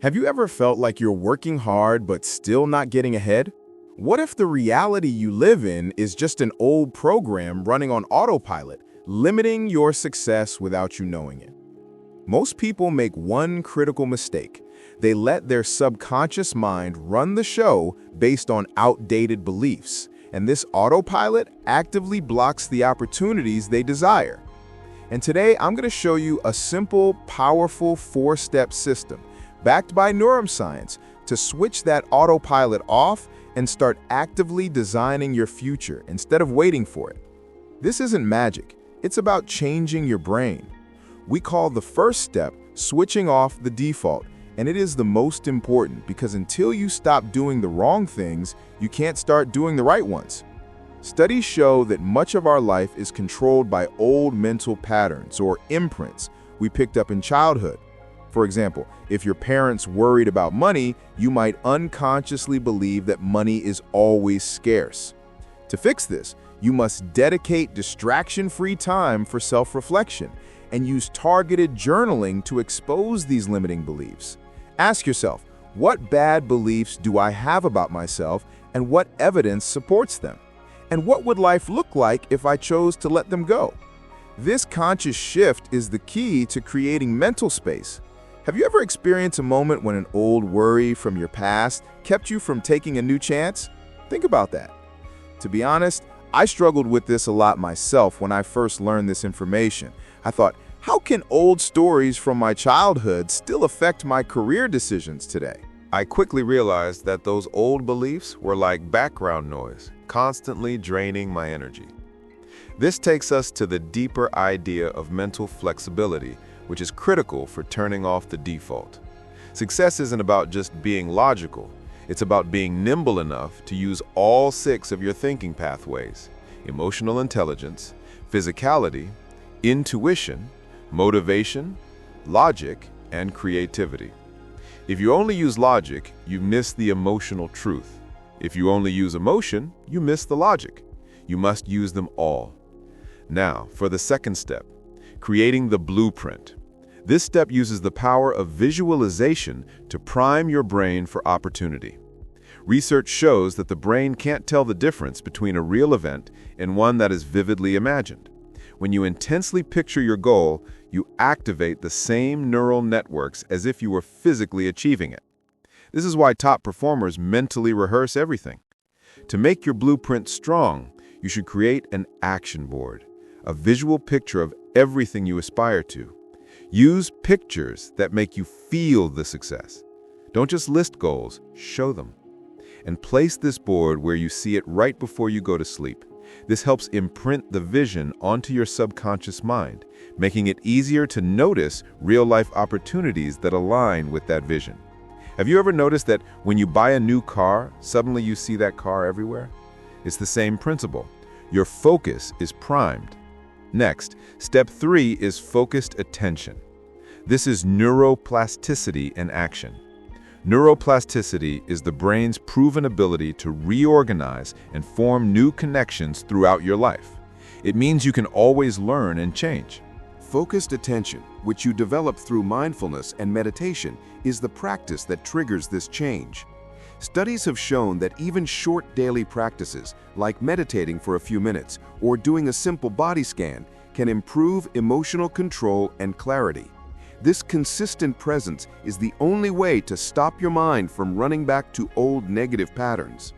Have you ever felt like you're working hard but still not getting ahead? What if the reality you live in is just an old program running on autopilot, limiting your success without you knowing it? Most people make one critical mistake. They let their subconscious mind run the show based on outdated beliefs, and this autopilot actively blocks the opportunities they desire. And today, I'm going to show you a simple, powerful four-step system backed by neuroscience to switch that autopilot off and start actively designing your future instead of waiting for it. This isn't magic. It's about changing your brain. We call the first step switching off the default, and it is the most important because until you stop doing the wrong things, you can't start doing the right ones. Studies show that much of our life is controlled by old mental patterns or imprints we picked up in childhood. For example, if your parents worried about money, you might unconsciously believe that money is always scarce. To fix this, you must dedicate distraction-free time for self-reflection and use targeted journaling to expose these limiting beliefs. Ask yourself, what bad beliefs do I have about myself and what evidence supports them? And what would life look like if I chose to let them go? This conscious shift is the key to creating mental space. Have you ever experienced a moment when an old worry from your past kept you from taking a new chance? Think about that. To be honest, I struggled with this a lot myself when I first learned this information. I thought, how can old stories from my childhood still affect my career decisions today? I quickly realized that those old beliefs were like background noise, constantly draining my energy. This takes us to the deeper idea of mental flexibility, which is critical for turning off the default. Success isn't about just being logical. It's about being nimble enough to use all 6 of your thinking pathways: emotional intelligence, physicality, intuition, motivation, logic, and creativity. If you only use logic, you miss the emotional truth. If you only use emotion, you miss the logic. You must use them all. Now, for the second step, creating the blueprint. This step uses the power of visualization to prime your brain for opportunity. Research shows that the brain can't tell the difference between a real event and one that is vividly imagined. When you intensely picture your goal, you activate the same neural networks as if you were physically achieving it. This is why top performers mentally rehearse everything. To make your blueprint strong, you should create an action board, a visual picture of everything you aspire to. Use pictures that make you feel the success. Don't just list goals, show them. And place this board where you see it right before you go to sleep. This helps imprint the vision onto your subconscious mind, making it easier to notice real-life opportunities that align with that vision. Have you ever noticed that when you buy a new car, suddenly you see that car everywhere? It's the same principle. Your focus is primed. Next, step 3 is focused attention. This is neuroplasticity in action. Neuroplasticity is the brain's proven ability to reorganize and form new connections throughout your life. It means you can always learn and change. Focused attention, which you develop through mindfulness and meditation, is the practice that triggers this change. Studies have shown that even short daily practices, like meditating for a few minutes or doing a simple body scan, can improve emotional control and clarity. This consistent presence is the only way to stop your mind from running back to old negative patterns.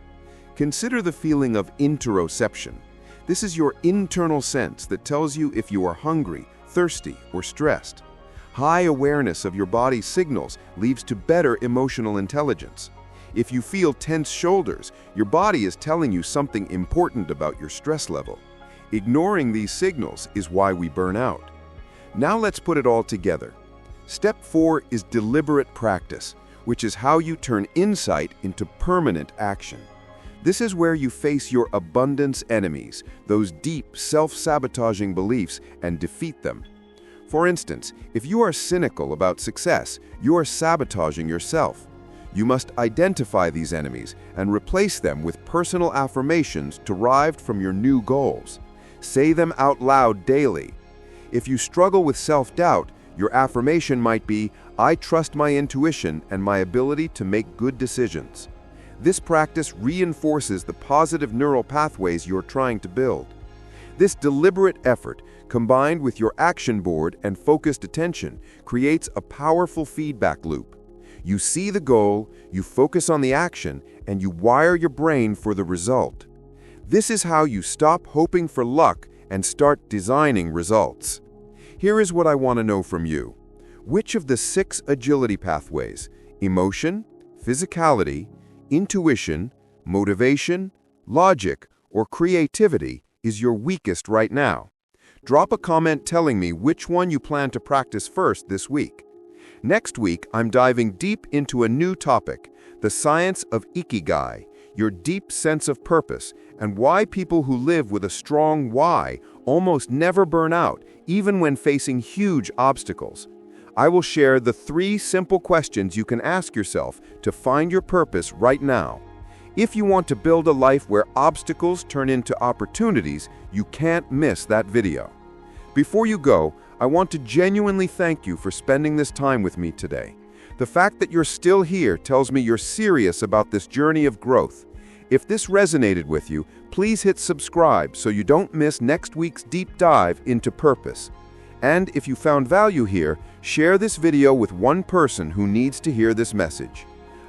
Consider the feeling of interoception. This is your internal sense that tells you if you are hungry, thirsty, or stressed. High awareness of your body's signals leads to better emotional intelligence. If you feel tense shoulders, your body is telling you something important about your stress level. Ignoring these signals is why we burn out. Now let's put it all together. Step 4 is deliberate practice, which is how you turn insight into permanent action. This is where you face your abundance enemies, those deep, self-sabotaging beliefs, and defeat them. For instance, if you are cynical about success, you are sabotaging yourself. You must identify these enemies and replace them with personal affirmations derived from your new goals. Say them out loud daily. If you struggle with self-doubt, Your affirmation might be, "I trust my intuition and my ability to make good decisions." This practice reinforces the positive neural pathways you're trying to build. This deliberate effort, combined with your action board and focused attention, creates a powerful feedback loop. You see the goal, you focus on the action, and you wire your brain for the result. This is how you stop hoping for luck and start designing results. Here is what I want to know from you. Which of the 6 agility pathways, emotion, physicality, intuition, motivation, logic, or creativity, is your weakest right now? Drop a comment telling me which one you plan to practice first this week. Next week, I'm diving deep into a new topic, the science of ikigai, your deep sense of purpose, and why people who live with a strong why almost never burn out, even when facing huge obstacles. I will share the 3 simple questions you can ask yourself to find your purpose right now. If you want to build a life where obstacles turn into opportunities, you can't miss that video. Before you go, I want to genuinely thank you for spending this time with me today. The fact that you're still here tells me you're serious about this journey of growth. If this resonated with you, please hit subscribe so you don't miss next week's deep dive into purpose. And if you found value here, share this video with one person who needs to hear this message.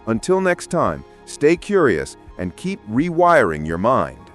Until next time, stay curious and keep rewiring your mind.